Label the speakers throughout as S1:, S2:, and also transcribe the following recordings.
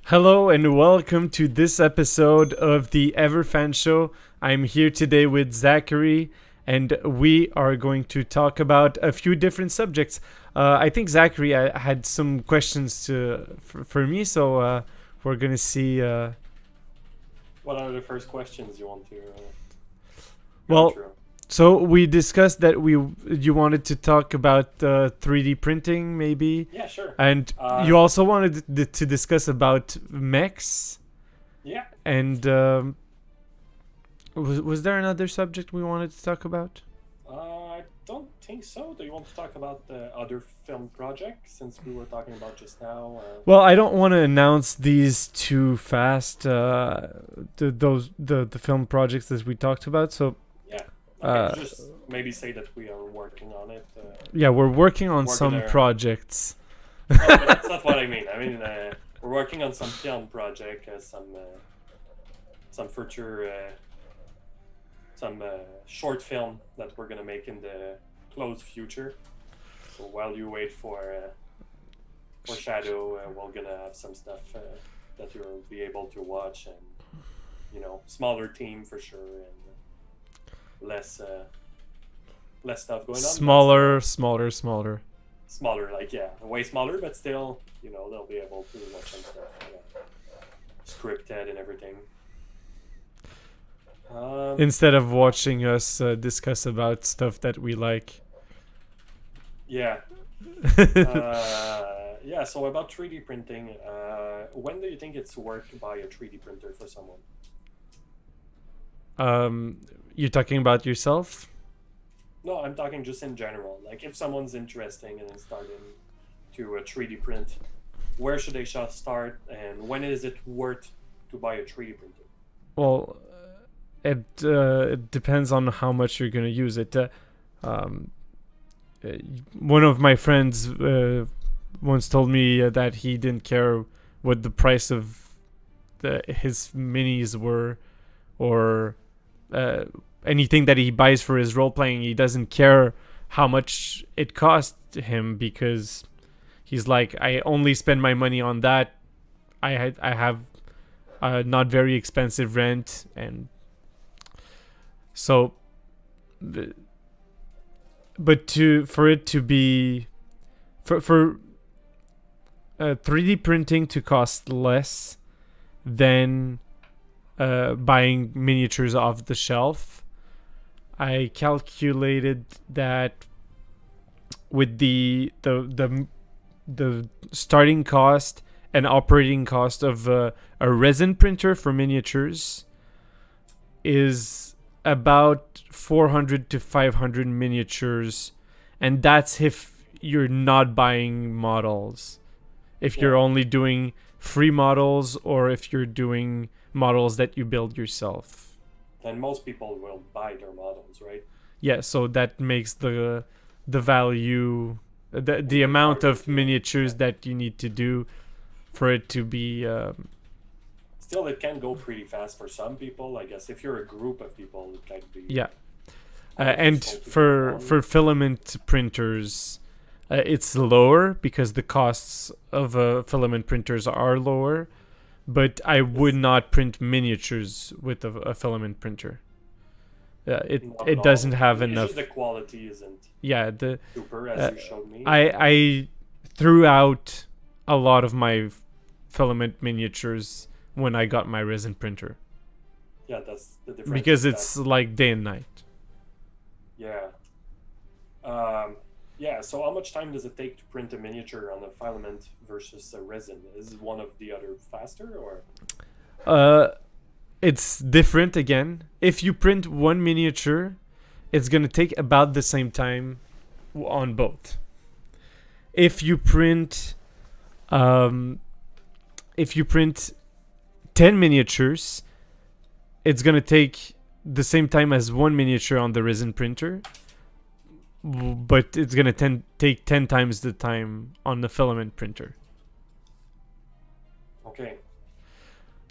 S1: Hello and welcome to this episode of the Everfanshow. I'm here today with Zachary, and we are going to talk about a few different subjects. I think Zachary had some questions for me, so we're gonna see.
S2: What are the first questions you want to
S1: Well,
S2: go through?
S1: So we discussed that you wanted to talk about 3D printing, maybe.
S2: Yeah, sure.
S1: And you also wanted to discuss about mechs.
S2: Yeah.
S1: And was there another subject we wanted to talk about?
S2: I don't think so. Do you want to talk about the other film project since we were talking about just now?
S1: Well, I don't want to announce these too fast. The film projects that we talked about. So
S2: Yeah. Okay, just maybe say that we are working on it.
S1: yeah, we're working on
S2: Working
S1: some
S2: there.
S1: projects.
S2: Oh, but that's not what I mean. I mean, we're working on some film project, some future, some short film that we're gonna make in the close future. So while you wait for SHADOWE, we're gonna have some stuff that you'll be able to watch, and smaller team for sure, and less stuff going on.
S1: Smaller.
S2: Like way smaller, but still, they'll be able to watch some stuff scripted and everything.
S1: Instead of watching us discuss about stuff that we like.
S2: Yeah. Yeah. So about 3D printing, when do you think it's worth to buy a 3D printer for someone?
S1: You're talking about yourself?
S2: No, I'm talking just in general. Like if someone's interested in starting to 3D print, where should they start, and when is it worth to buy a 3D printer?
S1: Well, it depends on how much you're gonna use it. One of my friends once told me that he didn't care what the price of his minis were, or anything that he buys for his role playing. He doesn't care how much it cost him, because he's like, I only spend my money on that. I have not very expensive rent, and so. But for 3D printing to cost less than buying miniatures off the shelf, I calculated that with the starting cost and operating cost of a resin printer for miniatures is about 400 to 500 miniatures, and that's if you're not buying models. If you're only doing free models, or if you're doing models that you build yourself.
S2: And most people will buy their models, right?
S1: Yeah, so that makes the value, the amount of miniatures that you need to do for it to be
S2: Still, it can go pretty fast for some people. I guess if you're a group of people, it can be.
S1: Yeah. And for filament printers, it's lower because the costs of filament printers are lower. But I would not print miniatures with a filament printer. It doesn't have enough.
S2: The quality isn't.
S1: Yeah,
S2: super, as you showed me.
S1: I threw out a lot of my filament miniatures when I got my resin printer.
S2: Yeah, that's the difference.
S1: Because it's like day and night.
S2: Yeah. Yeah, so how much time does it take to print a miniature on a filament versus a resin? Is one of the other faster, or?
S1: It's different again. If you print one miniature, it's gonna take about the same time on both. If you print 10 miniatures, it's gonna take the same time as one miniature on the resin printer, but it's gonna take 10 times the time on the filament printer.
S2: Okay.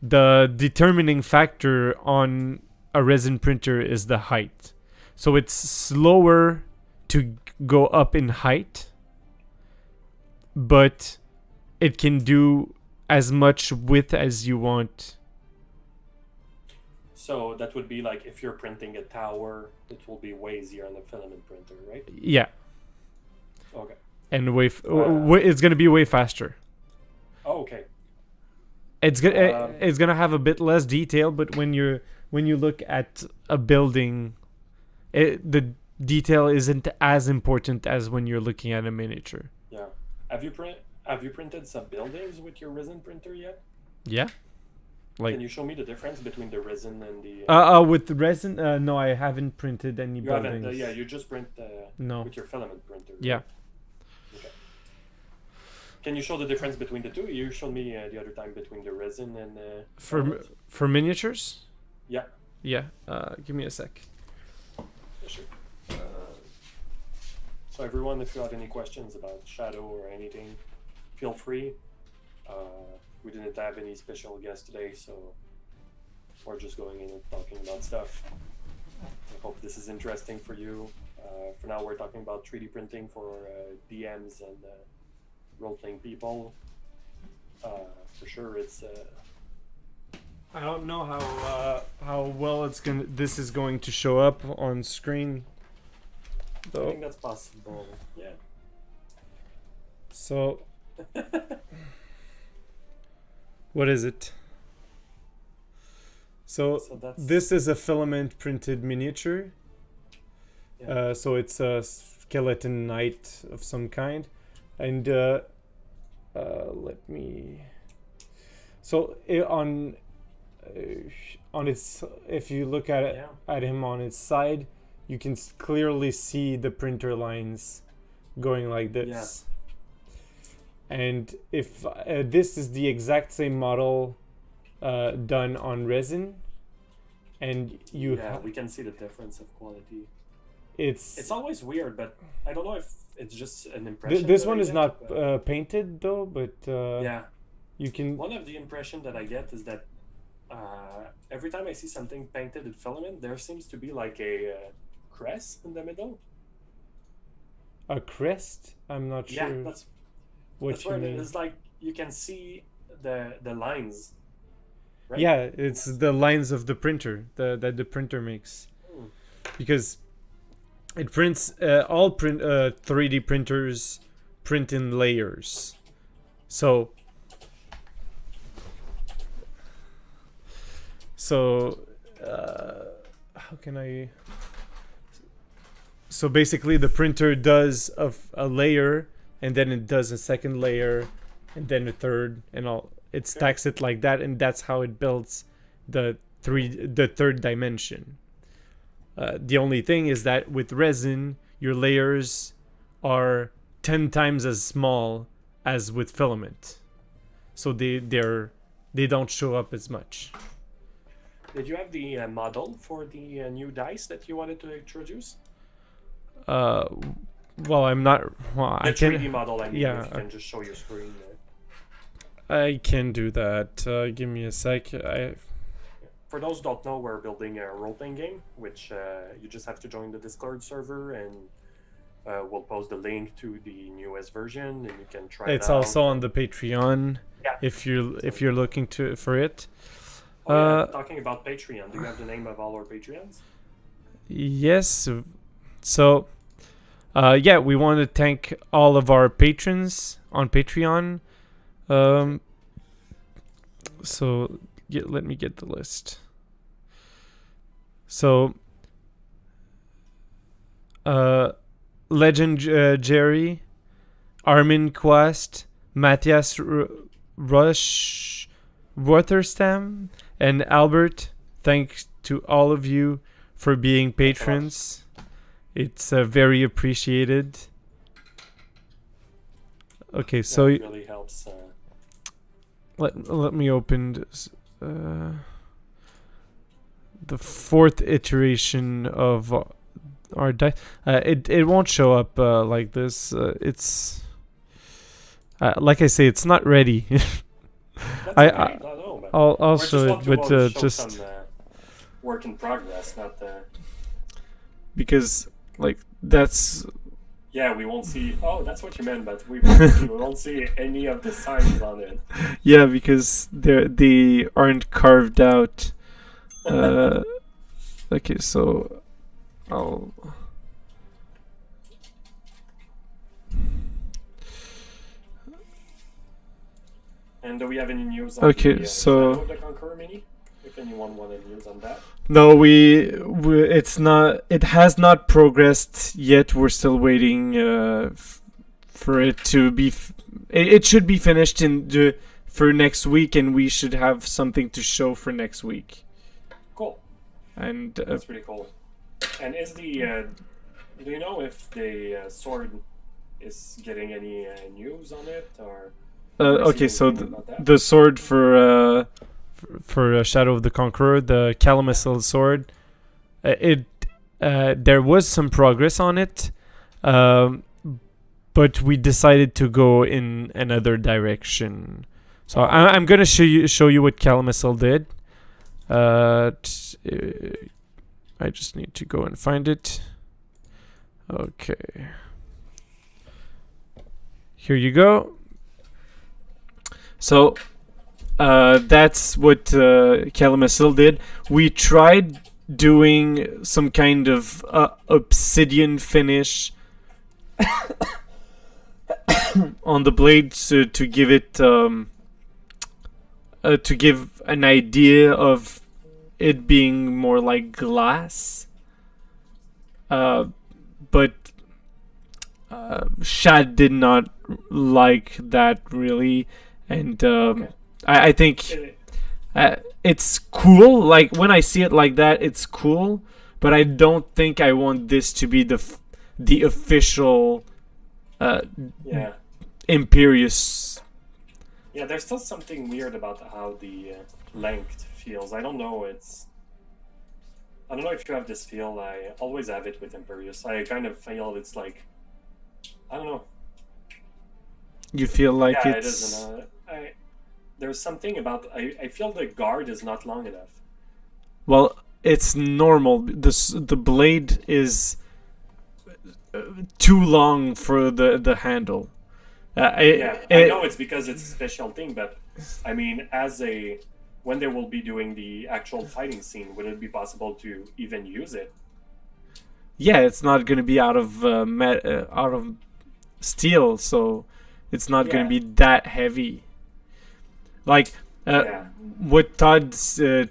S1: The determining factor on a resin printer is the height. So it's slower to go up in height, but it can do as much width as you want.
S2: So that would be like if you're printing a tower, it will be way easier on the filament printer, right?
S1: Yeah.
S2: Okay.
S1: And it's gonna be way faster.
S2: Oh, okay.
S1: It's gonna have a bit less detail, but when you look at a building, the detail isn't as important as when you're looking at a miniature.
S2: Yeah. Have you printed some buildings with your resin printer yet?
S1: Yeah. Like,
S2: can you show me the difference between the resin and the?
S1: With the resin, no, I haven't printed any
S2: you
S1: buildings.
S2: haven't. Yeah, you just print.
S1: No.
S2: With your filament printer. Right?
S1: Yeah.
S2: Okay. Can you show the difference between the two? You showed me the other time between the resin and.
S1: For miniatures.
S2: Yeah.
S1: Yeah. Give me a sec.
S2: Yeah, sure. So everyone, if you have any questions about Shadow or anything, feel free. We didn't have any special guests today, so we're just going in and talking about stuff. I hope this is interesting for you. For now, we're talking about 3D printing for DMs and role-playing people. For sure, it's.
S1: I don't know how well this is going to show up on screen, though.
S2: I think that's possible. Yeah.
S1: So. What is it? So this is a filament printed miniature. Yeah. So it's a skeleton knight of some kind, and let me. So on its, if you look at it, at him on its side, you can clearly see the printer lines going like this. Yeah. And if this is the exact same model done on resin, and
S2: we can see the difference of quality.
S1: It's
S2: always weird, but I don't know if it's just an impression.
S1: This one is not painted though, but you can.
S2: One of the impression that I get is that every time I see something painted in filament, there seems to be like a crest in the middle.
S1: A crest? I'm not sure.
S2: Yeah, that's what it is. Like you can see the lines. Right?
S1: Yeah, it's the lines of the printer that the printer makes, because it prints. All 3D printers print in layers, so how can I? So basically, the printer does a layer, and then it does a second layer, and then a third, and all. It stacks it like that, and that's how it builds the third dimension. The only thing is that with resin, your layers are 10 times as small as with filament, so they don't show up as much.
S2: Did you have the model for the new dice that you wanted to introduce?
S1: Well, I'm not. Well,
S2: the 3D model. I mean,
S1: yeah,
S2: if you can just show your screen.
S1: I can do that. Give me a sec.
S2: For those who don't know, we're building a role-playing game, which you just have to join the Discord server, and we'll post the link to the newest version, and you can try it out.
S1: It's also on the Patreon.
S2: Yeah.
S1: If you're looking for it.
S2: Talking about Patreon, do you have the name of all our Patreons?
S1: Yes. So, we want to thank all of our patrons on Patreon. So let me get the list. So, Legend Jerry, Armin Quest, Matthias Rush, Rotherstam, and Albert. Thanks to all of you for being patrons. It's very appreciated. Okay, so
S2: it really helps.
S1: Let me open this, the fourth iteration of our dice. It won't show up like this. It's like I say, it's not ready. I'll show it, but just
S2: some, work in progress, not
S1: because like that's
S2: Yeah, we won't see. Oh, that's what you meant, but we won't see any of the signs on it.
S1: Yeah, because they aren't carved out. Okay, so I'll.
S2: And do we have any news on
S1: Okay,
S2: the
S1: so
S2: Shadow of the Conqueror mini? If anyone wanted news on that.
S1: no, it's not. It has not progressed yet. We're still waiting for it to be. It should be finished for next week, and we should have something to show for next week.
S2: Cool.
S1: And
S2: That's pretty cool. And is the do you know if the sword is getting any news on it, or?
S1: okay, so the sword for Shadow of the Conqueror, the Calamisel sword, there was some progress on it, but we decided to go in another direction. So I'm gonna show you what Calamisel did. I just need to go and find it. Okay. Here you go. So that's what Calamisel did. We tried doing some kind of obsidian finish on the blade to give it to give an idea of it being more like glass. But Shad did not like that really, and
S2: Okay.
S1: I think it's cool. Like when I see it like that, it's cool. But I don't think I want this to be the official
S2: Yeah.
S1: Imperious.
S2: Yeah, there's still something weird about how the length feels. I don't know. I don't know if you have this feel. I always have it with Imperious. I kind of feel it's like, I don't know.
S1: You feel like
S2: Yeah,
S1: it's...
S2: it isn't. There's something about. I feel the guard is not long enough.
S1: Well, it's normal. The blade is too long for the handle.
S2: I know it's because it's a special thing, but I mean, when they will be doing the actual fighting scene, would it be possible to even use it?
S1: Yeah, it's not going to be out of steel, so it's not going to be that heavy. Like what Todd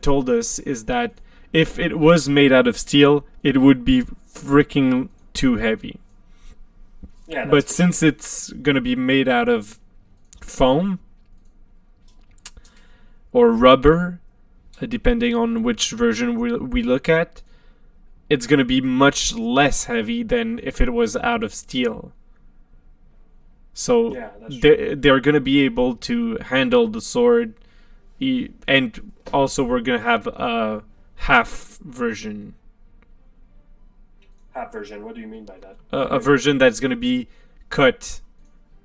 S1: told us is that if it was made out of steel, it would be freaking too heavy.
S2: Yeah,
S1: but since it's going to be made out of foam or rubber, depending on which version we look at, it's going to be much less heavy than if it was out of steel. So they're going to be able to handle the sword, and also we're going to have a half version.
S2: Half version? What do you mean by that?
S1: A version that's going to be cut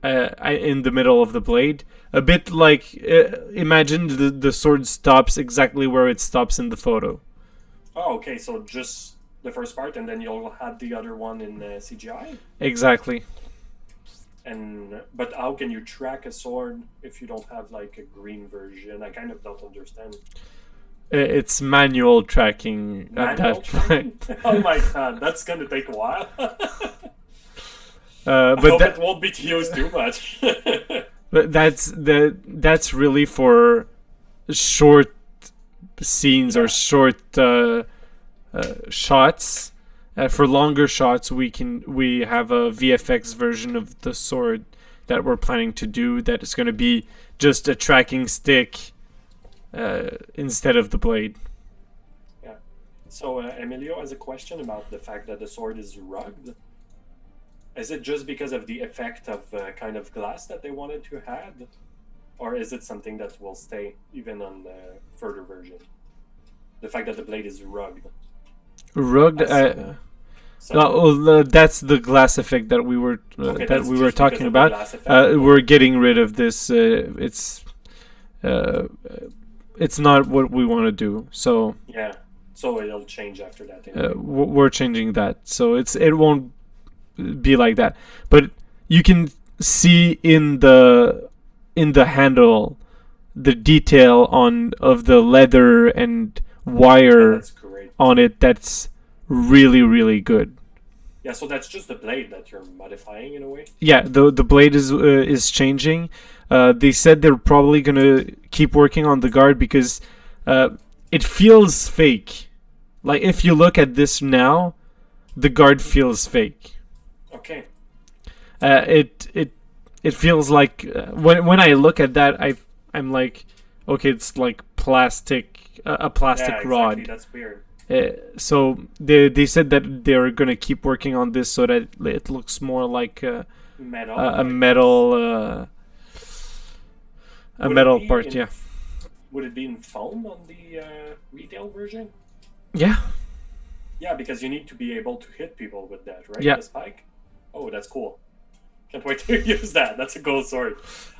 S1: in the middle of the blade. A bit like, imagine the sword stops exactly where it stops in the photo.
S2: Oh, okay, so just the first part, and then you'll have the other one in CGI?
S1: Exactly.
S2: But how can you track a sword if you don't have like a green version? I kind of don't understand.
S1: It's manual tracking at that point.
S2: Oh my god, that's gonna take a while.
S1: But
S2: I hope it won't be used too much.
S1: But that's really for short scenes or short shots. For longer shots, we have a VFX version of the sword that we're planning to do. That is going to be just a tracking stick instead of the blade.
S2: Yeah. So Emilio has a question about the fact that the sword is rugged. Is it just because of the effect of kind of glass that they wanted to add, or is it something that will stay even on the further version? The fact that the blade is rugged.
S1: Rugged. That's the glass effect that we were talking about. We're getting rid of this. It's not what we want to do. So
S2: yeah. So it'll change after that. Anyway.
S1: We're changing that. So it won't be like that. But you can see in the handle the detail of the leather and wire
S2: That's great.
S1: on it. That's really, really good.
S2: Yeah, so that's just the blade that you're modifying in a way?
S1: Yeah, the blade is changing. They said they're probably gonna keep working on the guard because it feels fake. Like if you look at this now, the guard feels fake.
S2: Okay.
S1: It feels like when I look at that, I'm like, okay, it's like plastic, a plastic
S2: Yeah, exactly.
S1: rod.
S2: That's weird.
S1: So they said that they're gonna keep working on this so that it looks more like
S2: Metal.
S1: a metal part. Yeah.
S2: Would it be in foam on the retail version?
S1: Yeah.
S2: Yeah, because you need to be able to hit people with that, right?
S1: Yeah.
S2: The spike. Oh, that's cool. Can't wait to use that. That's a cool sword.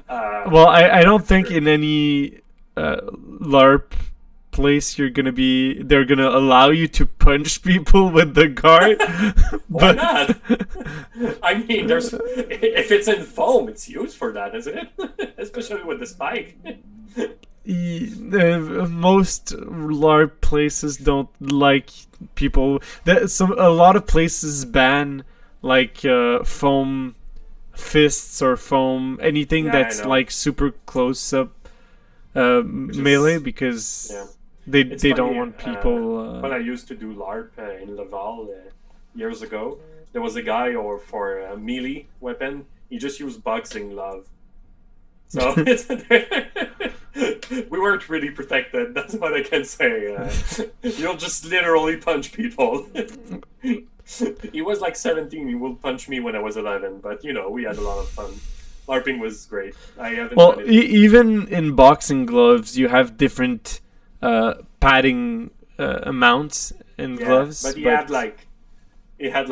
S1: Well, I don't think in any LARP place they're gonna allow you to punch people with the guard.
S2: Why not? I mean, if it's in foam, it's used for that, isn't it? Especially with the spike.
S1: Most LARP places don't like people. A lot of places ban like foam fists or foam anything that's like super close up melee because they don't want people.
S2: When I used to do LARP in Laval years ago, there was a guy for a melee weapon. He just used boxing glove. So we weren't really protected. That's what I can say. You'll just literally punch people. He was like 17. He would punch me when I was 11. But we had a lot of fun. LARPing was great. I haven't.
S1: Well, even in boxing gloves, you have different padding amounts in gloves.
S2: But he had like how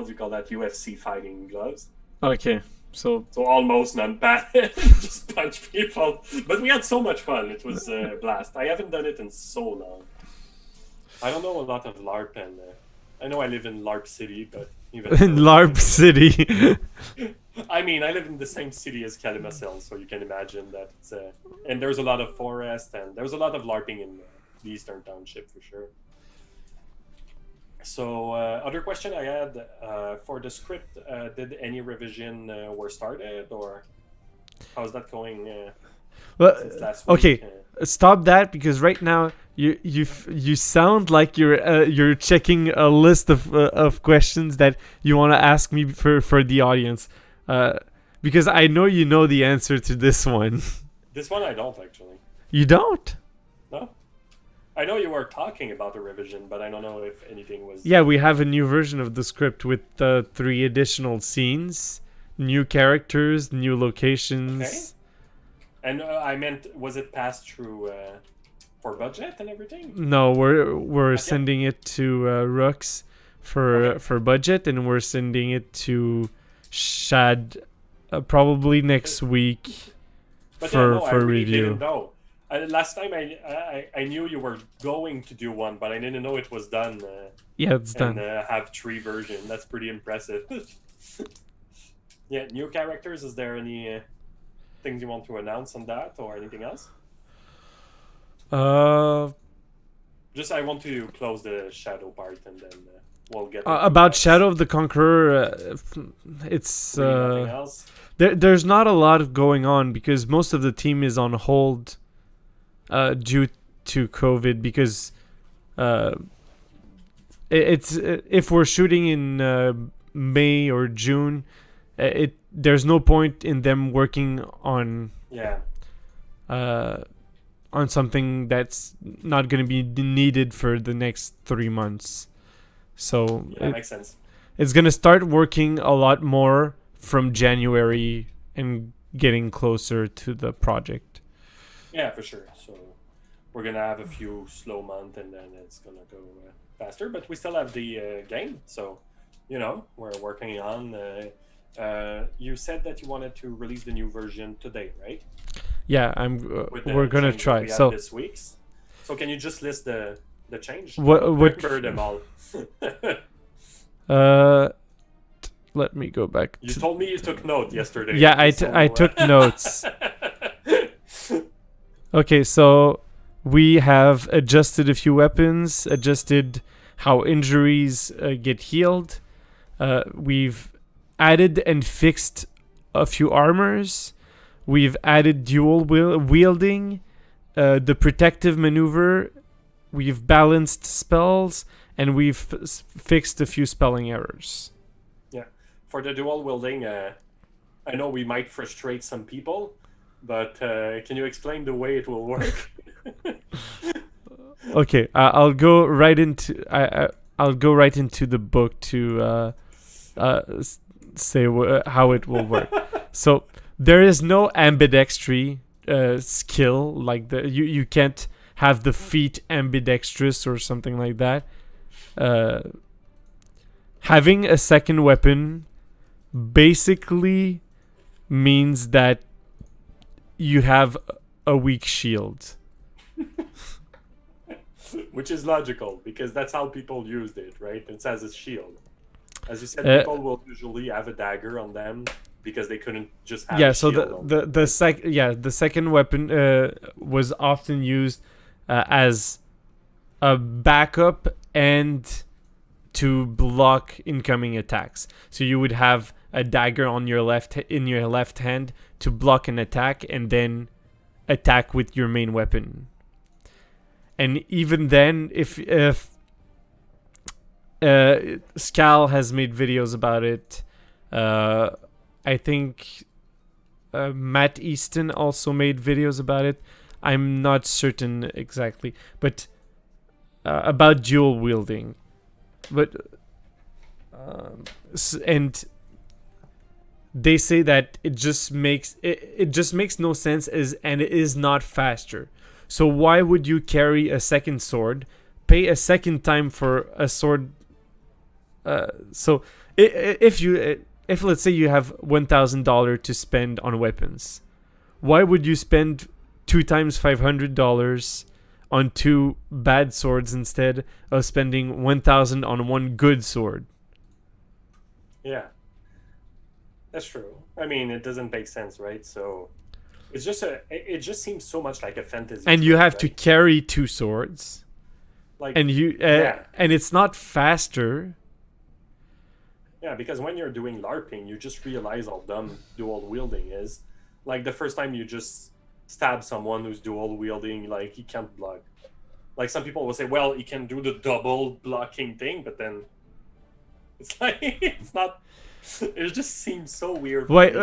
S2: do you call that? UFC fighting gloves.
S1: Okay. So
S2: almost non-padded, just punch people. But we had so much fun. It was a blast. I haven't done it in so long. I don't know a lot of LARP, and I know I live in LARP City, but even
S1: in LARP City.
S2: I mean, I live in the same city as Kalimazil, so you can imagine that it's and there's a lot of forest, and there's a lot of LARPing in the Eastern Township for sure. So, other question I had for the script: did any revision were started, or how's that going? Since last week?
S1: Okay, stop that because right now you sound like you're checking a list of questions that you want to ask me for the audience. Because I know you know the answer to this one.
S2: This one I don't actually.
S1: You don't?
S2: No. I know you were talking about the revision, but I don't know if anything was...
S1: Yeah, we have a new version of the script with 3 additional scenes, new characters, new locations.
S2: Okay. And I meant, was it passed through for budget and everything?
S1: No, we're sending it to Rux for budget, and we're sending it to Shad probably next week for review.
S2: Didn't know. Last time I knew you were going to do one, but I didn't know it was done.
S1: Yeah, it's done.
S2: And have 3 versions. That's pretty impressive. Yeah, new characters. Is there any things you want to announce on that, or anything else? Just I want to close the Shadow part, and then we'll get
S1: about Shadow of the Conqueror. It's
S2: nothing else.
S1: There's not a lot going on because most of the team is on hold. Due to COVID, because it's if we're shooting in May or June, there's no point in them working on something that's not going to be needed for the next 3 months. So
S2: that makes sense.
S1: It's going to start working a lot more from January and getting closer to the project.
S2: Yeah, for sure. So we're gonna have a few slow months, and then it's gonna go faster. But we still have the game, so we're working on. You said that you wanted to release the new version today, right?
S1: Yeah, we're gonna try. So
S2: this week's. So can you just list the change?
S1: What
S2: remember them all?
S1: let me go back.
S2: You told me you took note yesterday.
S1: Yeah, I took notes. Okay, so we have adjusted a few weapons, adjusted how injuries get healed. We've added and fixed a few armors. We've added dual wielding, the protective maneuver. We've balanced spells, and we've fixed a few spelling errors.
S2: Yeah, for the dual wielding, I know we might frustrate some people, but can you explain the way it will work?
S1: Okay, I'll go right into I'll go right into the book to say how it will work. So there is no ambidextry skill like you can't have the feet ambidextrous or something like that. Having a second weapon basically means that you have a weak shield.
S2: Which is logical, because that's how people used it, right? It's as a shield. As you said, people will usually have a dagger on them because they couldn't just have a
S1: so
S2: shield
S1: the second weapon was often used as a backup and to block incoming attacks. So you would have a dagger on your left hand to block an attack and then attack with your main weapon. And even then, if Scal has made videos about it, I think Matt Easton also made videos about it. I'm not certain exactly, but about dual wielding. But and they say that it just makes no sense and it is not faster. So why would you carry a second sword, pay a second time for a sword? So if let's say you have $1,000 to spend on weapons, why would you spend 2 times $500 on 2 bad swords instead of spending $1,000 on 1 good sword?
S2: Yeah, that's true. I mean, it doesn't make sense, right? So it's just it just seems so much like a fantasy.
S1: And you have to carry 2 swords,
S2: like,
S1: and and it's not faster.
S2: Yeah, because when you're doing LARPing, you just realize how dumb dual wielding is. Like the first time you just stab someone who's dual wielding, like he can't block. Like some people will say, well, he can do the double blocking thing, but then it's like it's not. It just seems so weird.
S1: Wait,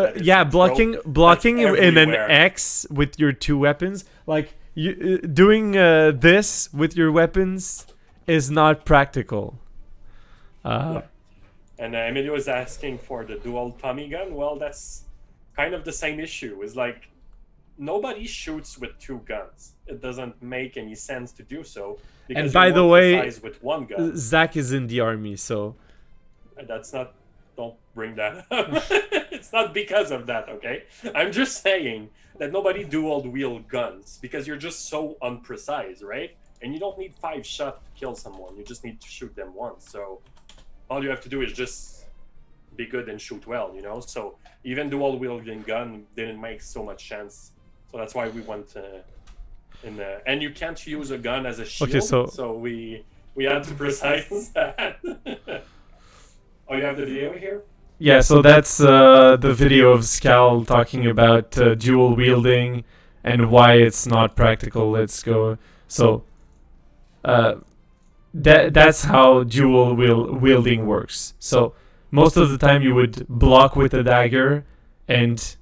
S1: blocking in an X with your 2 weapons, like you doing this with your weapons is not practical.
S2: And Emilio is asking for the dual Tommy gun. Well, that's kind of the same issue. It's like nobody shoots with 2 guns. It doesn't make any sense to do so.
S1: And by the way,
S2: with 1 gun.
S1: Zach is in the army, so
S2: that's not. Don't bring that up. It's not because of that, okay? I'm just saying that nobody dual wield guns because you're just so unprecise, right? And you don't need 5 shots to kill someone. You just need to shoot them once. So all you have to do is just be good and shoot well, you know? So even dual wielding gun didn't make so much sense. So that's why we went and you can't use a gun as a shield.
S1: Okay,
S2: so we had to precise that. Oh, you have the video here?
S1: Yeah, so that's the video of Scal talking about dual wielding and why it's not practical. Let's go. So that's how dual wielding works. So most of the time you would block with a dagger and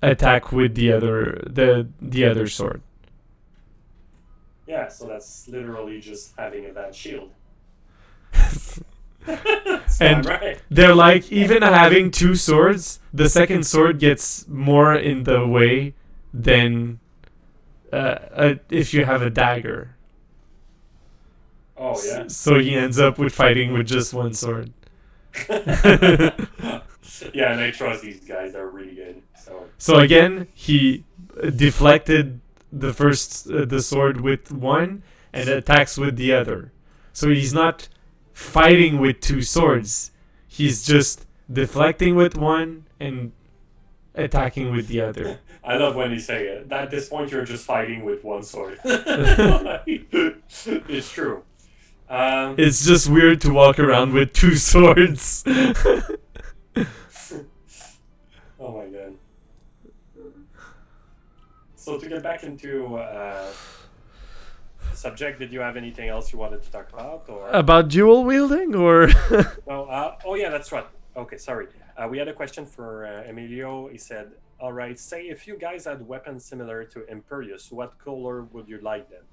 S1: attack with the other sword.
S2: Yeah, so that's literally just having a bad shield.
S1: And right. They're like, even having 2 swords, the second sword gets more in the way than if you have a dagger.
S2: Oh, yeah.
S1: So he ends up with fighting with just 1 sword.
S2: Yeah, and I trust these guys. They're really good.
S1: So again, he deflected the sword with 1 and attacks with the other. So he's not fighting with 2 swords. He's just deflecting with one and attacking with the other.
S2: I love when you say it. At this point, you're just fighting with one sword. It's true.
S1: It's just weird to walk around with two swords.
S2: Oh my god. So to get back into subject, did you have anything else you wanted to talk about? Or
S1: About dual wielding, or?
S2: no? Oh yeah, that's right. Okay, sorry. We had a question for Emilio. He said, "All right, say if you guys had weapons similar to Imperius, what color would you like them?"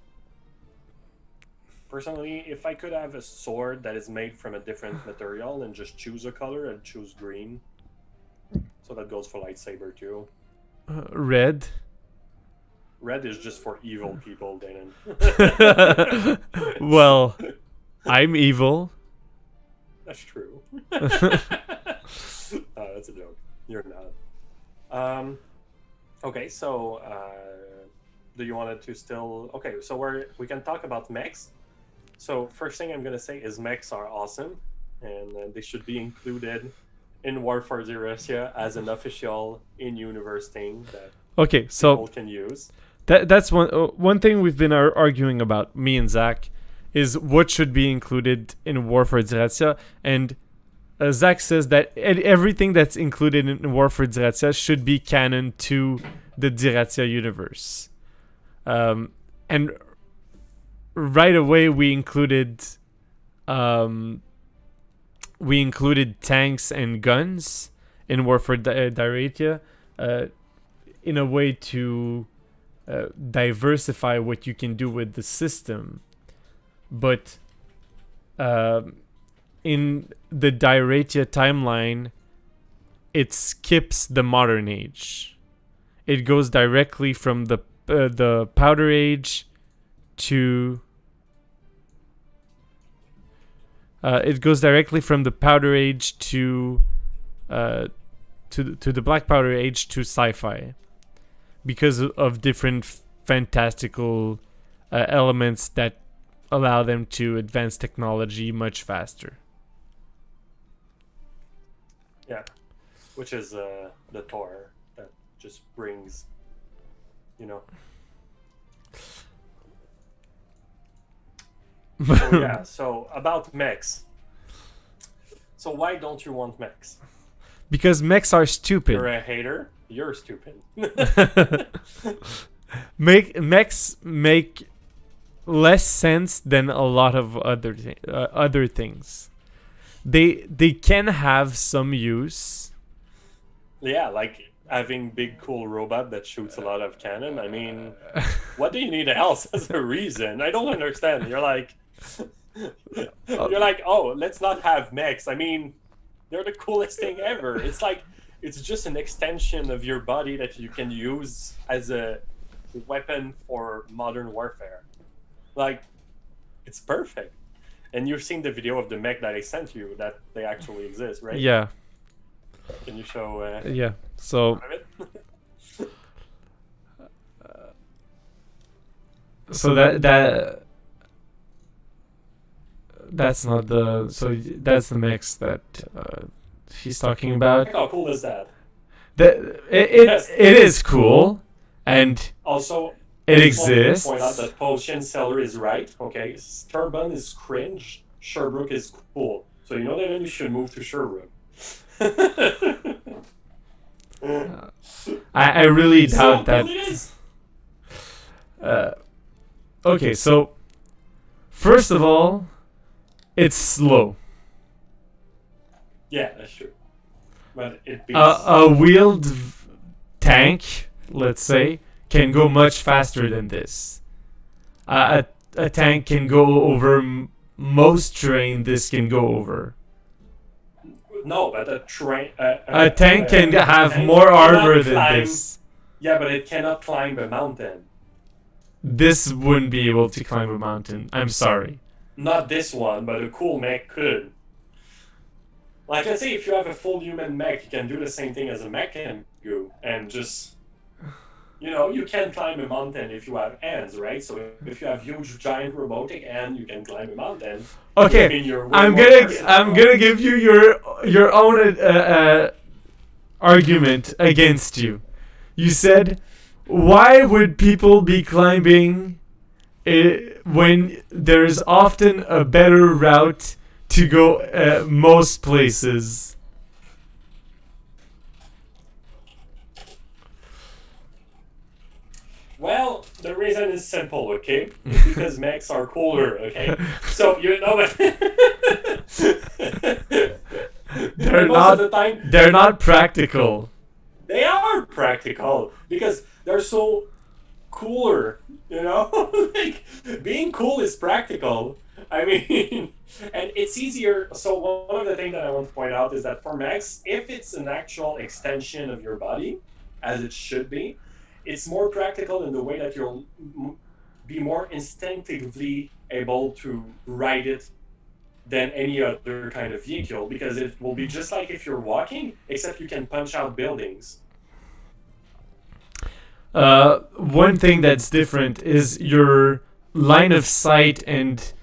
S2: Personally, if I could have a sword that is made from a different material and just choose a color, I'd choose green. So that goes for lightsaber too.
S1: Red.
S2: Red is just for evil people, Danon.
S1: Well, I'm evil.
S2: That's true. That's a joke. You're not. Okay, so do you want it to still? Okay, so we can talk about mechs. So first thing I'm gonna say is mechs are awesome, and they should be included in War for Diratia as an official in-universe thing that
S1: Okay, so
S2: people can use.
S1: that's one thing we've been arguing about, me and Zach, is what should be included in War for Diratia, and Zach says that everything that's included in War for Diratia should be canon to the Diratia universe. And right away we included tanks and guns in War for Diratia, in a way to diversify what you can do with the system. But in the Diratia timeline, it skips the modern age. It goes directly from the Powder Age to the Black Powder Age to sci-fi, because of different fantastical elements that allow them to advance technology much faster.
S2: Yeah, which is the Thor that just brings, So yeah, so about mechs. So why don't you want mechs?
S1: Because mechs are stupid.
S2: You're a hater. You're stupid.
S1: Mechs make less sense than a lot of other things. They can have some use.
S2: Yeah, like having big cool robot that shoots a lot of cannon. I mean, what do you need else as a reason? I don't understand. You're like, oh, let's not have mechs. I mean, they're the coolest thing ever. It's like, it's just an extension of your body that you can use as a weapon for modern warfare. Like, it's perfect. And you've seen the video of the mech that I sent you, that they actually exist, right?
S1: Yeah.
S2: Can you show?
S1: Yeah. So. So that's not the. So that's the mix that she's talking about.
S2: How cool is that?
S1: It is cool, and
S2: also
S1: it exists.
S2: Point out that Potion Seller is right. Okay, Turban is cringe. Sherbrooke is cool. So you know that you should move to Sherbrooke.
S1: I really doubt that.
S2: Cool it is.
S1: Okay, so first of all, it's slow.
S2: Yeah, that's true. But it beats
S1: A wheeled tank, let's say, can go much faster than this. A tank can go over most terrain this can go over.
S2: No, but a
S1: tank can have more armor than this.
S2: Yeah, but it cannot climb a mountain.
S1: This wouldn't be able to climb a mountain. I'm sorry.
S2: Not this one, but a cool mech could. Like, let's say if you have a full human mech, you can do the same thing as a mech can do, and just, you can climb a mountain if you have hands, right? So if you have huge, giant robotic hand, you can climb a mountain.
S1: Okay,
S2: I mean, you're way more versatile.
S1: I'm gonna give you your own argument against you. You said, why would people be climbing when there's often a better route to go most places?
S2: Well, the reason is simple, okay? It's because mechs are cooler, okay? So
S1: They're
S2: most
S1: not.
S2: of the time,
S1: They're not practical.
S2: they are practical because they're so cooler, like being cool is practical. I mean, and it's easier. So one of the things that I want to point out is that for mechs, if it's an actual extension of your body, as it should be, it's more practical in the way that you'll be more instinctively able to ride it than any other kind of vehicle, because it will be just like if you're walking, except you can punch out buildings.
S1: One thing that's different is your line of sight, and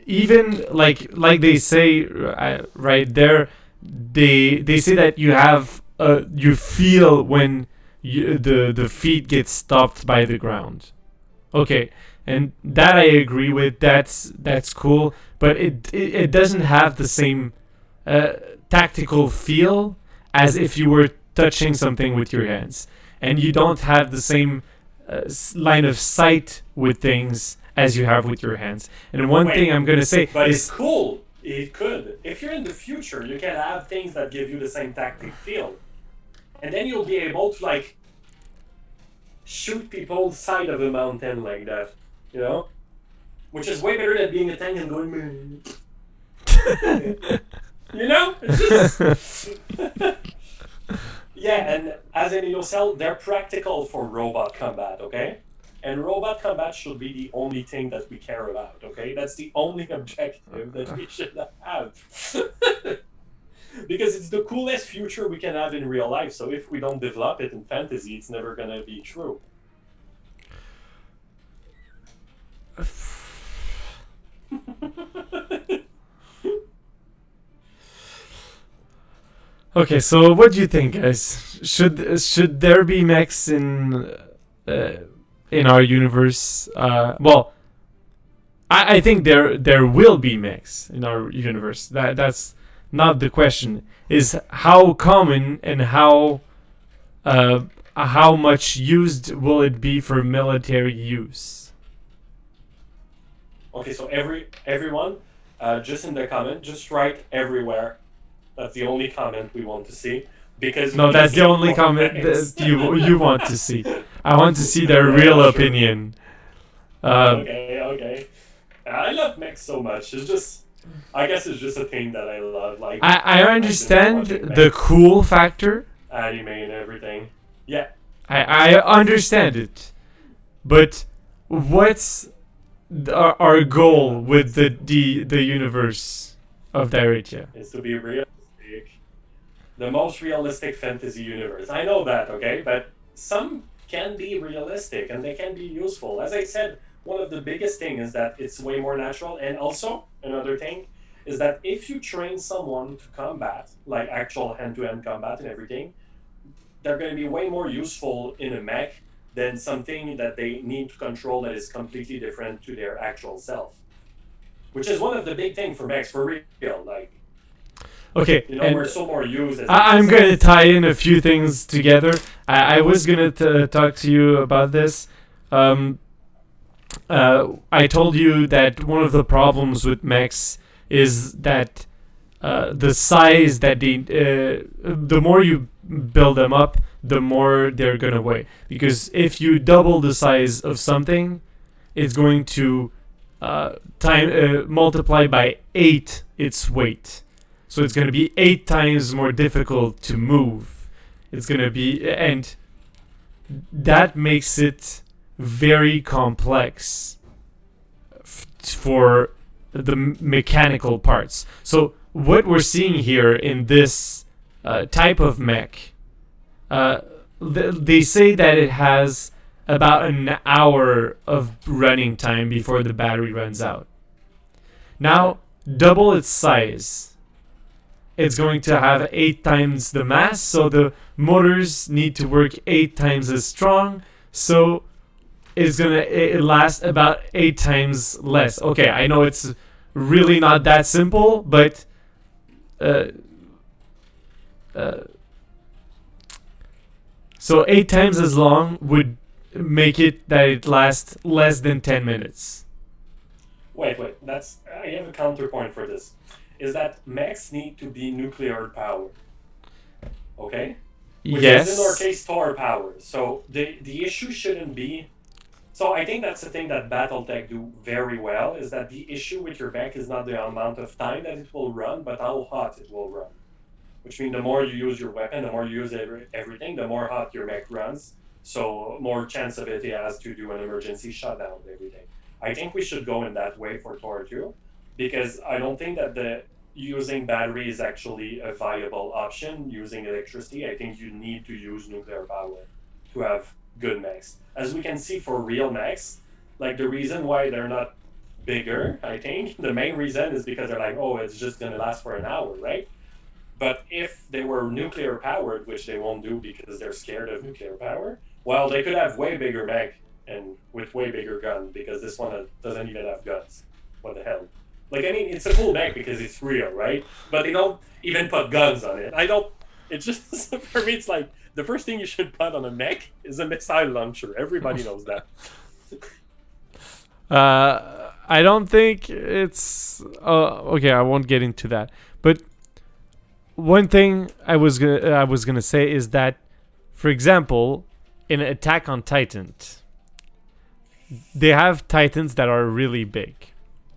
S1: even like they say right there, they say that you feel when the feet get stopped by the ground. Okay, and that I agree with. That's cool, but it doesn't have the same tactical feel as if you were touching something with your hands, and you don't have the same line of sight with things as you have with your hands. And one thing I'm gonna say
S2: But
S1: is,
S2: it's cool. It could. If you're in the future, you can have things that give you the same tactic feel. And then you'll be able to, like, shoot people side of a mountain like that. Which is way better than being a tank and going, It's just... Yeah, and as in yourself, they're practical for robot combat, okay? And robot combat should be the only thing that we care about, okay? That's the only objective that we should have. Because it's the coolest future we can have in real life, so if we don't develop it in fantasy, it's never gonna be true.
S1: okay, so what do you think, guys? Should there be mechs in our universe? Well, I think there will be mechs in our universe. That's not the question. Is how common and how much used will it be for military use?
S2: Okay, so everyone, just in the comment, just write everywhere. That's the only comment we want to see. Because
S1: no, that's the only comment that you want to see. I want to see their real opinion.
S2: Okay. I love mechs so much. It's just, I guess it's just a thing that I love. Like
S1: I understand the cool factor.
S2: Anime and everything. Yeah.
S1: I understand it, but what's our goal with the universe of Diratia?
S2: Is to be realistic. The most realistic fantasy universe. I know that, okay? But some can be realistic and they can be useful. As I said, one of the biggest things is that it's way more natural. And also, another thing is that if you train someone to combat, like actual hand-to-hand combat and everything, they're going to be way more useful in a mech than something that they need to control that is completely different to their actual self. Which is one of the big things for mechs, for real. Like,
S1: okay,
S2: we're so more used as
S1: I'm going to tie in a few things together. I was going to talk to you about this. I told you that one of the problems with mechs is that the size that the more you build them up, the more they're going to weigh. Because if you double the size of something, it's going to multiply by 8 its weight. So it's going to be 8 times more difficult to move. It's going to be, and that makes it very complex for the mechanical parts. So what we're seeing here in this type of mech, they say that it has about an hour of running time before the battery runs out. Now, double its size. It's going to have 8 times the mass, so the motors need to work 8 times as strong, so it's going to last about 8 times less. Okay, I know it's really not that simple, but so 8 times as long would make it that it lasts less than 10 minutes.
S2: Wait. I have a counterpoint for this. Is that mechs need to be nuclear powered? Okay. Which
S1: Yes.
S2: is in our case Thor powered. So the issue shouldn't be. So I think that's the thing that BattleTech do very well, is that the issue with your mech is not the amount of time that it will run, but how hot it will run. Which means the more you use your weapon, the more you use everything, the more hot your mech runs. So more chance of it has to do an emergency shutdown and everything. I think we should go in that way for Tor 2, because I don't think that the using battery is actually a viable option using electricity. I think you need to use nuclear power to have good mechs. As we can see for real mechs, like the reason why they're not bigger, I think, the main reason is because they're like, oh, it's just gonna last for an hour, right? But if they were nuclear powered, which they won't do because they're scared of nuclear power, well, they could have way bigger mech and with way bigger gun, because this one doesn't even have guns. What the hell? Like, I mean, it's a cool mech because it's real, right? But they don't even put guns on it. It just, for me, it's like, the first thing you should put on a mech is a missile launcher. Everybody knows that.
S1: I don't think it's... okay, I won't get into that. But one thing I was gonna say is that, for example, in Attack on Titan, they have Titans that are really big,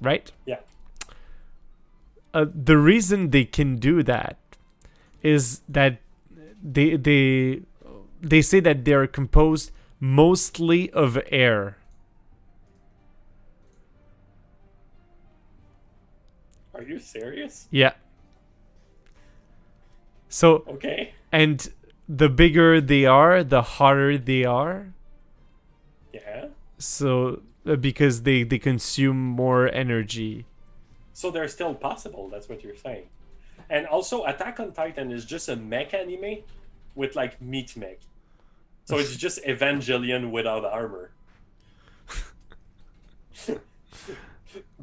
S1: right?
S2: Yeah.
S1: The reason they can do that is that they say that they are composed mostly of air.
S2: Are you serious?
S1: Yeah. So
S2: okay.
S1: And the bigger they are, the hotter they are.
S2: Yeah.
S1: So because they consume more energy.
S2: So they're still possible, that's what you're saying. And also, Attack on Titan is just a mech anime with like meat mech. So it's just Evangelion without armor.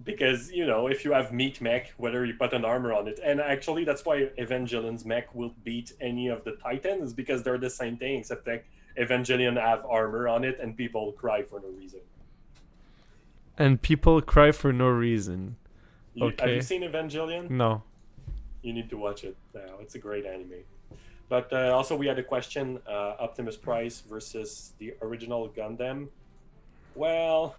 S2: Because, you know, if you have meat mech, whether you put an armor on it, and actually that's why Evangelion's mech will beat any of the Titans, because they're the same thing, except that Evangelion have armor on it and people cry for no reason.
S1: And people cry for no reason. Okay.
S2: Have you seen Evangelion?
S1: No.
S2: You need to watch it now. It's a great anime. But also we had a question, Optimus Prime versus the original Gundam. Well,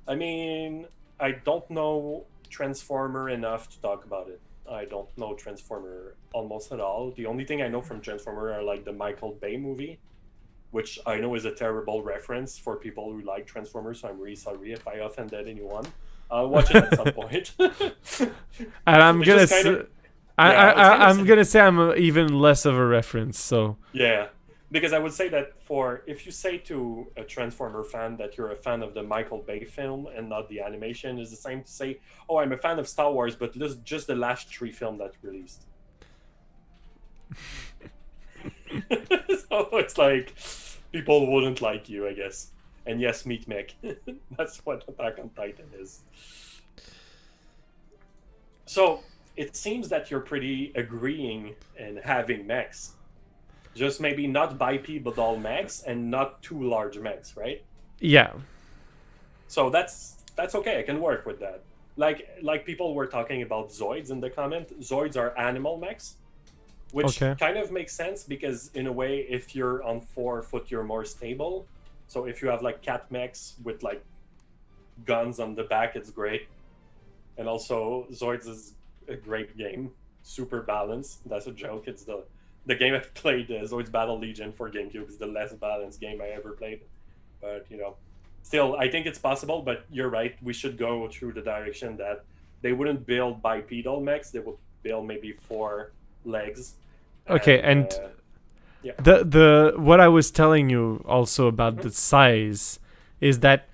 S2: I mean, I don't know Transformer enough to talk about it. I don't know Transformer almost at all. The only thing I know from Transformer are like the Michael Bay movie, which I know is a terrible reference for people who like Transformers, so I'm really sorry if I offended anyone. I'll watch it at some point.
S1: And I'm gonna say, I'm gonna say I'm even less of a reference. So
S2: yeah, because I would say that if you say to a Transformer fan that you're a fan of the Michael Bay film and not the animation, is the same to say, oh, I'm a fan of Star Wars, but this is just the last 3 films that released. So it's like people wouldn't like you, I guess. And yes, meat mech. That's what Attack on Titan is. So it seems that you're pretty agreeing in having mechs. Just maybe not bipedal mechs and not too large mechs, right?
S1: Yeah.
S2: So that's okay. I can work with that. Like people were talking about Zoids in the comment. Zoids are animal mechs, which kind of makes sense because in a way, if you're on 4 foot, you're more stable. So if you have like cat mechs with like guns on the back, it's great. And also Zoids is a great game, super balanced. That's a joke. It's the game I've played, Zoids Battle Legion for GameCube, is the less balanced game I ever played. But you know, still, I think it's possible. But you're right. We should go through the direction that they wouldn't build bipedal mechs. They would build maybe 4 legs.
S1: Okay, and
S2: Yeah.
S1: The what I was telling you also about the size is that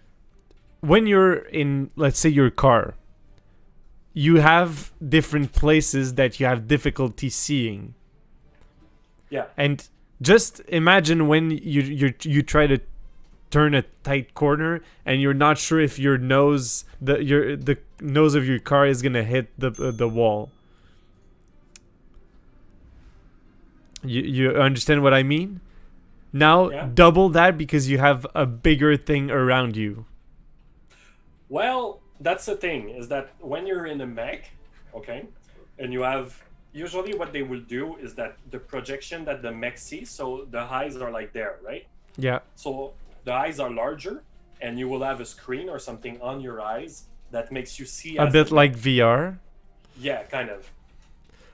S1: when you're in, let's say, your car, you have different places that you have difficulty seeing.
S2: Yeah.
S1: And just imagine when you try to turn a tight corner and you're not sure if your nose the nose of your car is gonna hit the wall. You understand what I mean? Now double that because you have a bigger thing around you.
S2: Well, that's the thing, is that when you're in a mech, okay, and you have, usually what they will do is that the projection that the mech sees, so the eyes are like there, right?
S1: Yeah.
S2: So the eyes are larger, and you will have a screen or something on your eyes that makes you see
S1: a bit like VR.
S2: Yeah, kind of.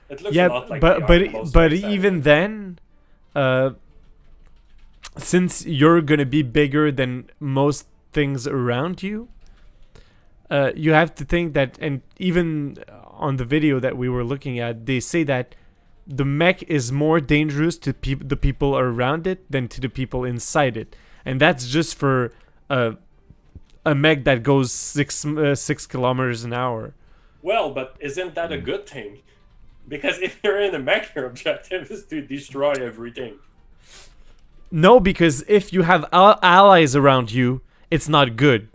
S2: It looks a lot like VR,
S1: but even then, since you're gonna be bigger than most things around you, you have to think that, and even on the video that we were looking at, they say that the mech is more dangerous to the people around it than to the people inside it, and that's just for a mech that goes 6 kilometers an hour.
S2: Well, but isn't that a good thing? Because if you're in a mech, your objective is to destroy everything.
S1: No, because if you have allies around you, it's not good.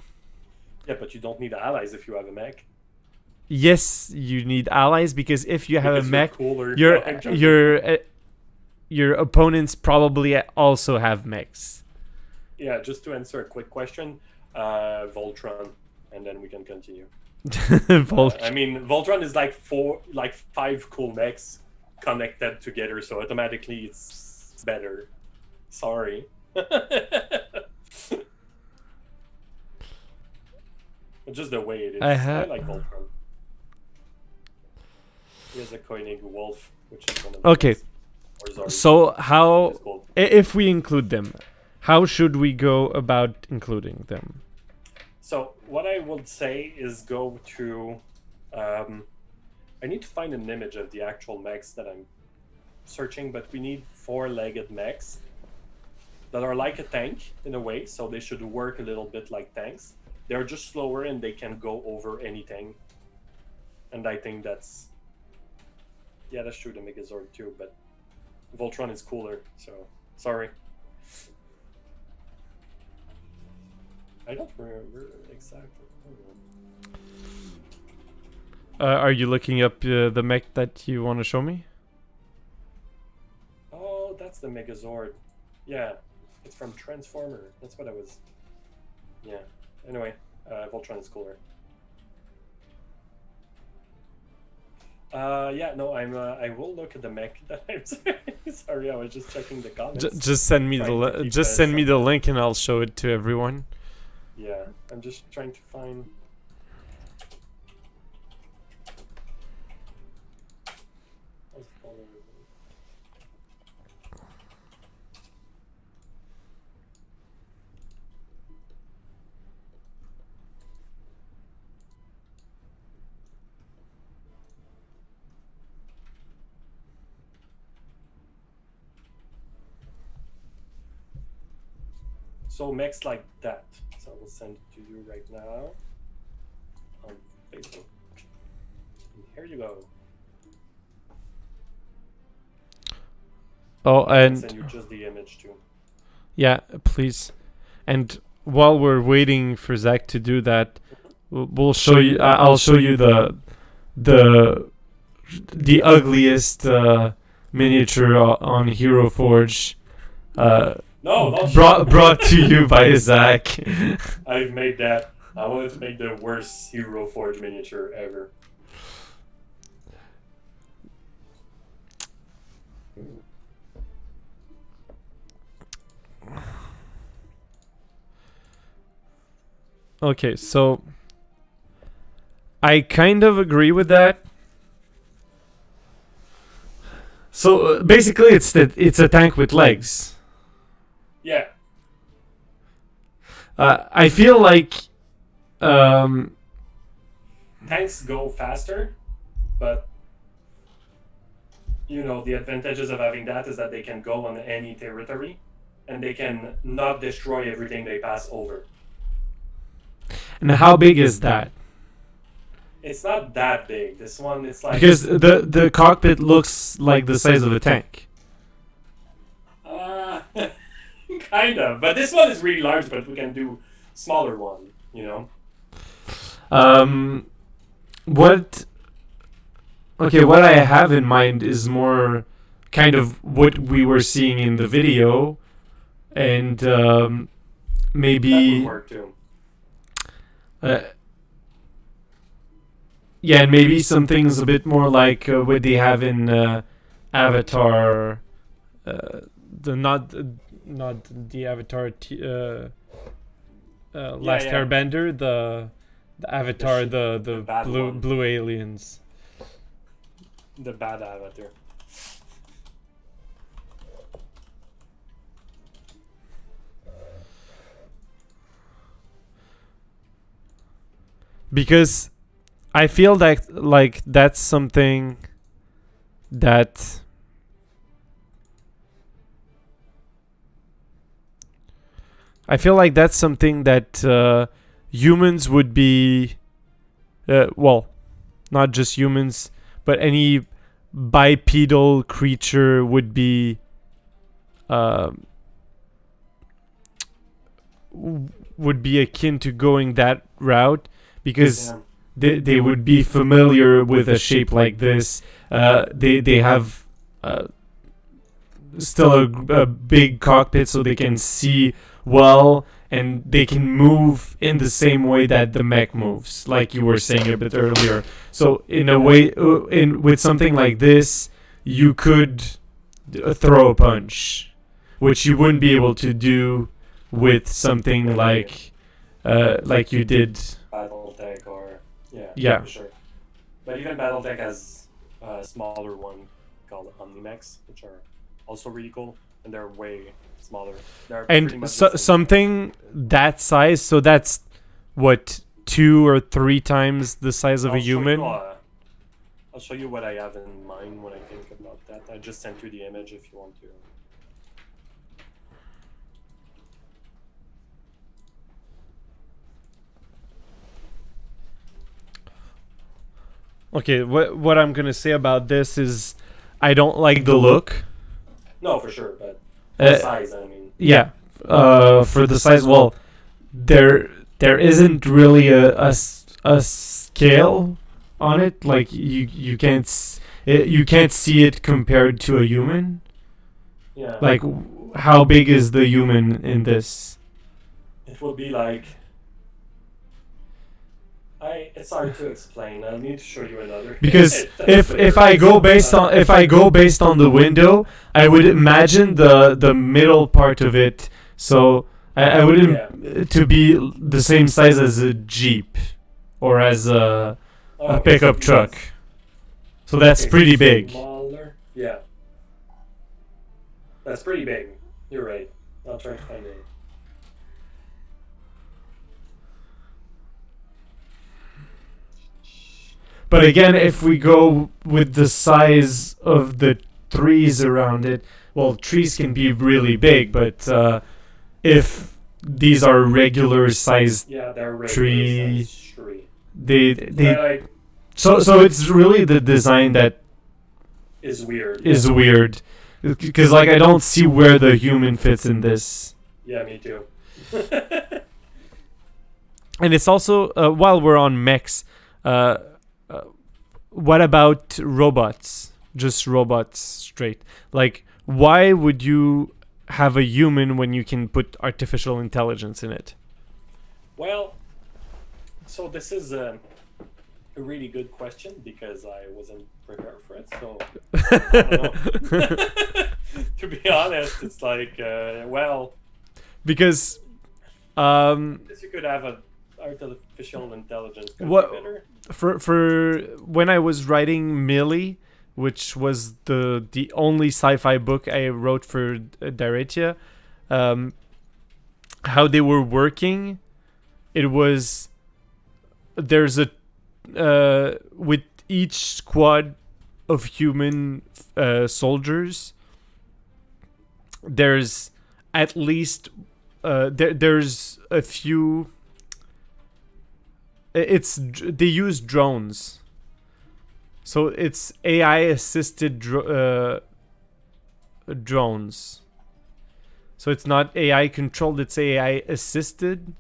S2: Yeah, but you don't need allies if you have a mech.
S1: Yes, you need allies because if you have a mech,
S2: cooler.
S1: your opponents probably also have mechs.
S2: Yeah, just to answer a quick question, Voltron, and then we can continue. I mean, Voltron is like 5 cool mechs connected together, so automatically it's better. Sorry. Just the way it is. I like Voltron. He has a Koenig Wolf, which is one of the
S1: okay. So how, if we include them, how should we go about including them?
S2: So what I would say is go to, I need to find an image of the actual mechs that I'm searching, but we need 4-legged mechs that are like a tank in a way, so they should work a little bit like tanks. They're just slower and they can go over anything. And I think that's, yeah, that's true, the Megazord too, but Voltron is cooler, so sorry. I don't remember exactly.
S1: Are you looking up the mech that you want to show me?
S2: Oh, that's the Megazord. Yeah, it's from Transformer. That's what I was. Yeah. Anyway, Voltron is cooler. Yeah, no, I will look at the mech that I'm sorry, I was just checking the comments.
S1: Just send me the link and I'll show it to everyone.
S2: Yeah, I'm just trying to find. So mechs like that. So I will send it to you right now on Facebook. And here you go.
S1: Oh, and
S2: I'll send you just the image too.
S1: Yeah, please. And while we're waiting for Zach to do that, we'll show you. I'll show you the ugliest miniature on Hero Forge.
S2: No,
S1: brought to you by Zach.
S2: I've made that. I wanted to make the worst Hero Forge miniature ever.
S1: Okay, so I kind of agree with that. So basically, it's a tank with legs.
S2: Yeah.
S1: I feel like
S2: tanks go faster, but the advantages of having that is that they can go on any territory, and they can not destroy everything they pass over.
S1: And how big is that?
S2: It's not that big. This one, it's like
S1: Because the cockpit looks like the size of a tank.
S2: kind of. But this one is really large, but we can do smaller one.
S1: What I have in mind is more kind of what we were seeing in the video, and maybe
S2: that would work too.
S1: Yeah, and maybe some things a bit more like what they have in Avatar, not the Avatar Last Airbender, the Avatar, the
S2: bad one.
S1: blue aliens.
S2: The bad Avatar.
S1: Because I feel that like that's something that humans would be, well, not just humans, but any bipedal creature would be akin to going that route, because they would be familiar with a shape like this. They have still a big cockpit, so they can see well, and they can move in the same way that the mech moves, like you were saying a bit earlier. So in a way, with something like this, you could throw a punch, which you wouldn't be able to do with something like you did.
S2: Battletech or
S1: yeah.
S2: For sure. But even Battletech has a smaller one called Mechs, which are also really cool, and they're way smaller.
S1: And something that size, so that's what, 2 or 3 times the size of a human.
S2: I'll show you what I have in mind when I think about that. I just sent you the image if you want to.
S1: Okay, what I'm gonna say about this is, I don't like the look.
S2: No, for sure, but the size, I mean.
S1: Yeah, for the size, well, there isn't really a scale on it. Like you can't see it compared to a human.
S2: Yeah.
S1: Like, how big is the human in this?
S2: It will be like. It's hard to explain. I'll need to show you another.
S1: Because if I go based on the window, I would imagine the middle part of it. So I would to be the same size as a Jeep or as a pickup truck. So that's pretty big.
S2: Smaller. Yeah. That's pretty big. You're right. I'll try to find it.
S1: But again, if we go with the size of the trees around it, well, trees can be really big, but if these are regular sized
S2: they're regular
S1: tree,
S2: size tree.
S1: They so it's really the design that
S2: is weird.
S1: Weird, because like I don't see where the human fits in this.
S2: Yeah, me too.
S1: And it's also while we're on mechs. What about robots? Just robots straight. Like, why would you have a human when you can put artificial intelligence in it?
S2: Well, so this is a really good question because I wasn't prepared for it. So, I don't know. To be honest, it's like,
S1: because
S2: you could have an artificial intelligence.
S1: What?
S2: Better.
S1: For when I was writing Millie, which was the only sci-fi book I wrote for Diratia, how they were working, it was there's a with each squad, of human soldiers, there's at least there's a few. They use drones, so it's AI assisted drones. So it's not AI controlled; it's AI assisted.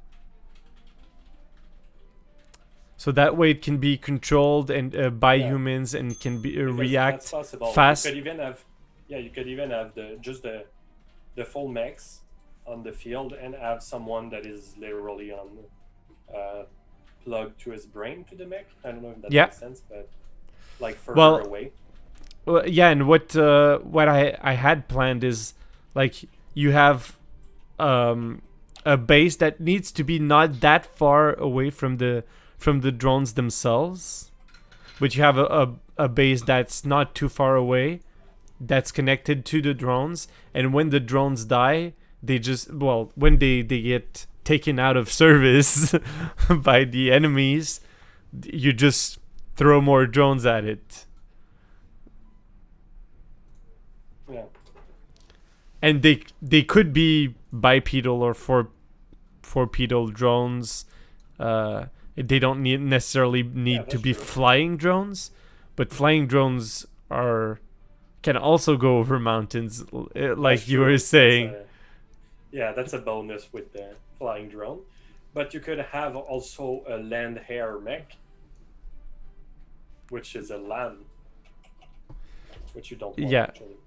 S1: So that way it can be controlled and by humans and can be react fast.
S2: You could even have the full mechs on the field and have someone that is literally on plugged to his brain to the mech. I don't know if that makes sense, but like further away.
S1: Well, yeah, and what I had planned is like you have a base that needs to be not that far away from the drones themselves, but you have a base that's not too far away, that's connected to the drones, and when the drones die, when they get taken out of service by the enemies, you just throw more drones at it.
S2: Yeah.
S1: And they could be bipedal or four-pedal drones. They don't necessarily need to be flying drones, but flying drones can also go over mountains, like you were saying.
S2: That's a bonus with the flying drone. But you could have also a land air mech, which is a LAN, which you don't want actually.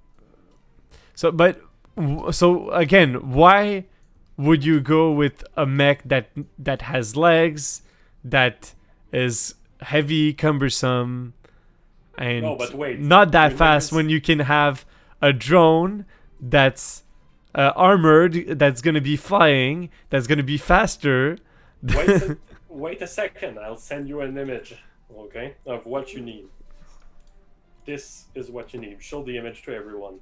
S1: So again, why would you go with a mech that has legs, that is heavy, cumbersome, and not that fast, when you can have a drone that's armored, that's gonna be flying, that's gonna be faster?
S2: Wait a second, I'll send you an image, okay, of what you need. This is what you need. Show the image to everyone.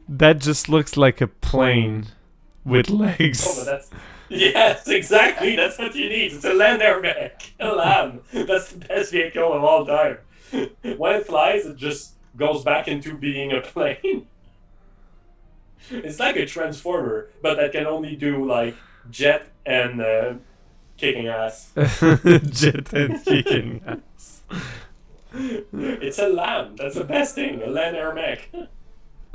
S1: That just looks like a plane with legs.
S2: Oh, but yes, exactly. That's what you need. It's a land air mech, a LAN. That's the best vehicle of all time. When it flies, it just goes back into being a plane. It's like a transformer, but that can only do like jet and kicking ass.
S1: Jet and kicking ass.
S2: It's a LAN. That's the best thing. A land air mech.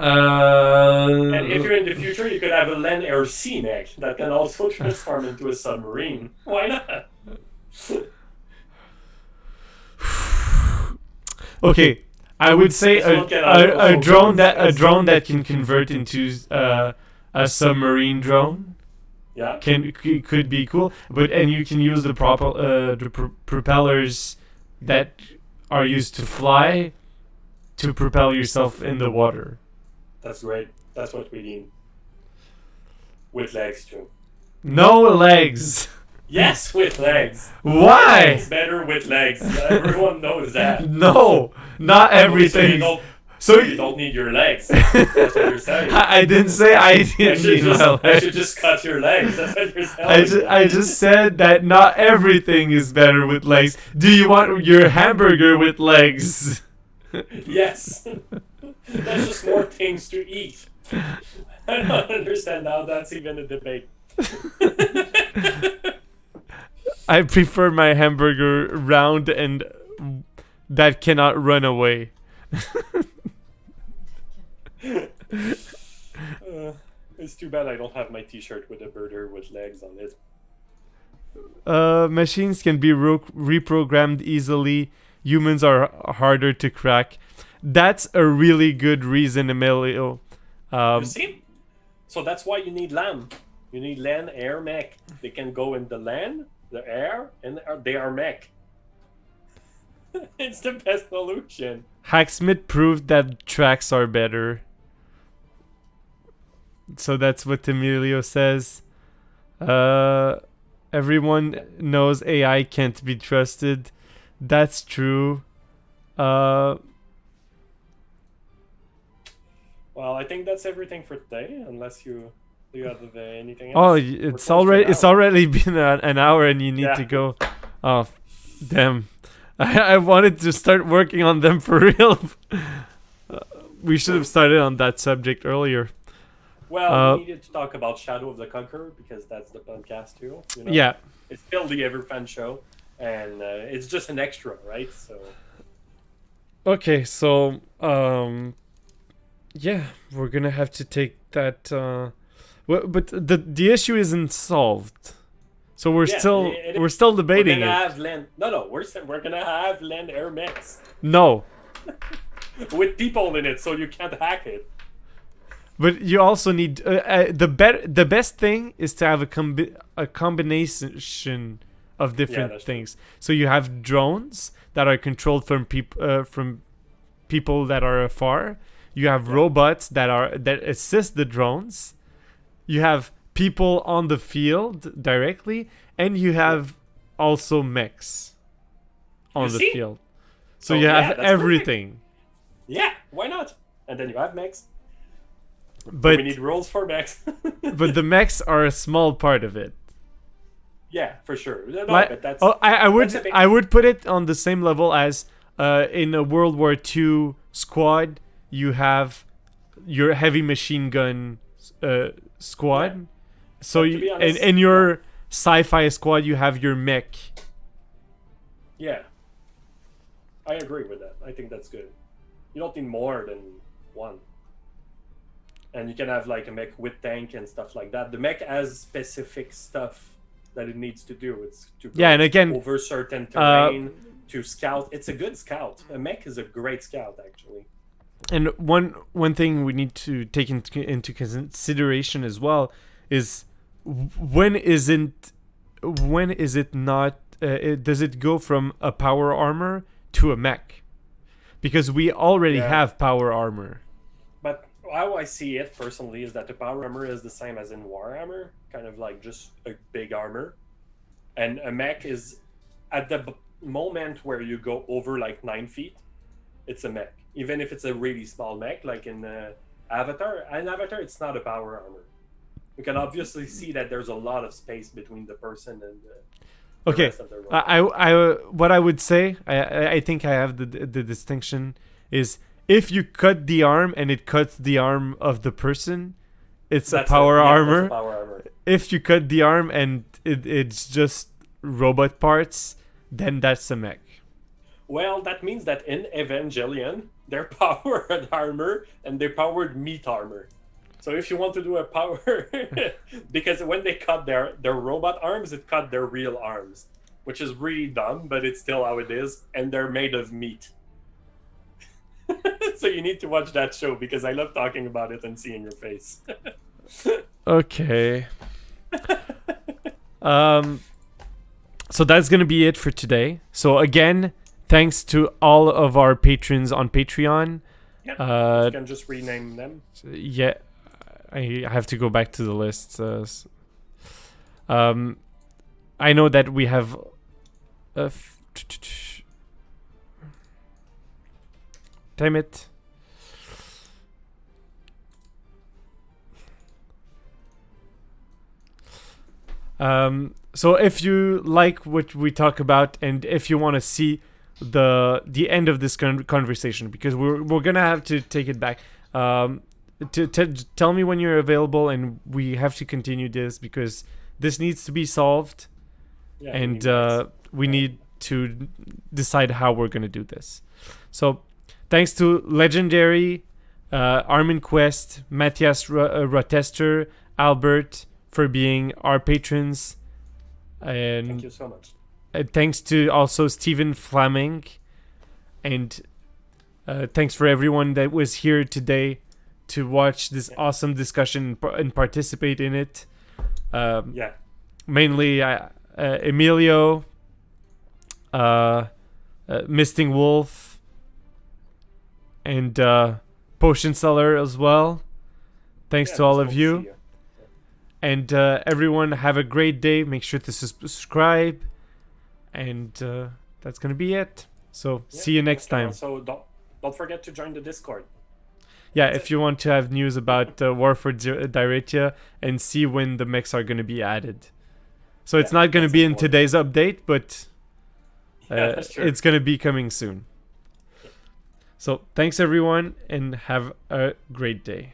S2: And if you're in the future, you could have a land air sea mech that can also transform into a submarine. Why not?
S1: Okay, I would say a drone that can convert into a submarine drone.
S2: Yeah,
S1: could be cool, and you can use the propellers that are used to fly to propel yourself in the water.
S2: That's great. That's what we need. With legs too.
S1: No legs.
S2: Yes, with legs.
S1: Why?
S2: It's better with legs. Everyone knows that.
S1: No, not everything.
S2: So you don't need your legs. That's what you're saying.
S1: I didn't say I didn't need my legs.
S2: I should just cut your legs. That's what you're saying.
S1: I just said that not everything is better with legs. Do you want your hamburger with legs?
S2: Yes. That's just more things to eat. I don't understand how that's even a debate.
S1: I prefer my hamburger round and that cannot run away.
S2: It's too bad I don't have my t-shirt with a birder with legs on it.
S1: Machines can be reprogrammed easily. Humans are harder to crack. That's a really good reason, Emilio.
S2: You see? So that's why you need LAN. You need LAN air mech. They can go in the LAN, the air, and they are mech. It's the best solution.
S1: Hacksmith proved that tracks are better. So that's what Emilio says. Everyone knows AI can't be trusted. That's true.
S2: Well, I think that's everything for today. Unless you have anything else.
S1: Oh, it's already been an hour, and you need to go. Oh, damn. I wanted to start working on them for real. We should have started on that subject earlier.
S2: Well, we needed to talk about Shadow of the Conqueror because that's the podcast too. You know?
S1: Yeah.
S2: It's still the Everfanshow, and it's just an extra, right? So.
S1: Okay, so yeah, we're gonna have to take that. But the issue isn't solved, so we're still debating
S2: we're gonna
S1: it.
S2: Have land. No, we're gonna have land air mix
S1: No,
S2: with people in it, so you can't hack it.
S1: but you also need the best thing is to have a combination of different things.
S2: True.
S1: So you have drones that are controlled from people that are afar. You have robots that assist the drones. You have people on the field directly, and you have also mechs on the field. So you have everything.
S2: Perfect. Yeah, why not? And then you have mechs.
S1: But
S2: we need rules for mechs.
S1: But the mechs are a small part of it.
S2: Yeah, for sure. No,
S1: but
S2: that's,
S1: I would put it on the same level as in a World War II squad. You have your heavy machine gun squad. Yeah. So in your sci-fi squad, you have your mech.
S2: Yeah, I agree with that. I think that's good. You don't need more than one. And you can have like a mech with tank and stuff like that. The mech has specific stuff that it needs to do. It's to go
S1: and again
S2: over certain terrain to scout. It's a good scout. A mech is a great scout, actually.
S1: And one thing we need to take into consideration as well is when is it not does it go from a power armor to a mech? Because we already have power armor.
S2: But how I see it personally is that the power armor is the same as in Warhammer, kind of like just a big armor, and a mech is at the moment where you go over like 9 feet, it's a mech. Even if it's a really small mech, like in Avatar. In Avatar, it's not a power armor. You can obviously see that there's a lot of space between the person and the rest of the robot.
S1: I what I would say, I think I have the distinction is if you cut the arm and it cuts the arm of the person, it's a power armor.
S2: That's a power armor.
S1: If you cut the arm and it's just robot parts, then that's a mech.
S2: Well, that means that in Evangelion, they're powered armor and they're powered meat armor. So if you want to do a power... because when they cut their robot arms, it cut their real arms. Which is really dumb, but it's still how it is. And they're made of meat. So you need to watch that show because I love talking about it and seeing your face.
S1: Okay. So that's going to be it for today. So again... Thanks to all of our patrons on Patreon.
S2: Yep. You can just rename them.
S1: Yeah, I have to go back to the list. I know that we have... Damn it. So if you like what we talk about and if you want to see the end of this conversation, because we're gonna have to take it back, tell me when you're available and we have to continue this because this needs to be solved, and we need to decide how we're gonna do this. So thanks to Legendary, Armin Quest, Matthias Rotester, Albert for being our patrons, and
S2: thank you so much.
S1: Thanks to also Stephen Fleming, and thanks for everyone that was here today to watch this awesome discussion and participate in it. Mainly Emilio, Misting Wolf, and Potion Seller as well. Thanks to all of you. And everyone have a great day. Make sure to subscribe. And that's going to be it. So see you next time.
S2: So don't forget to join the Discord.
S1: Yeah, if you want to have news about War for Diratia and see when the mechs are going to be added. So it's not going to be in today's update, but
S2: Yeah, that's true.
S1: It's gonna be coming soon. So thanks everyone, and have a great day.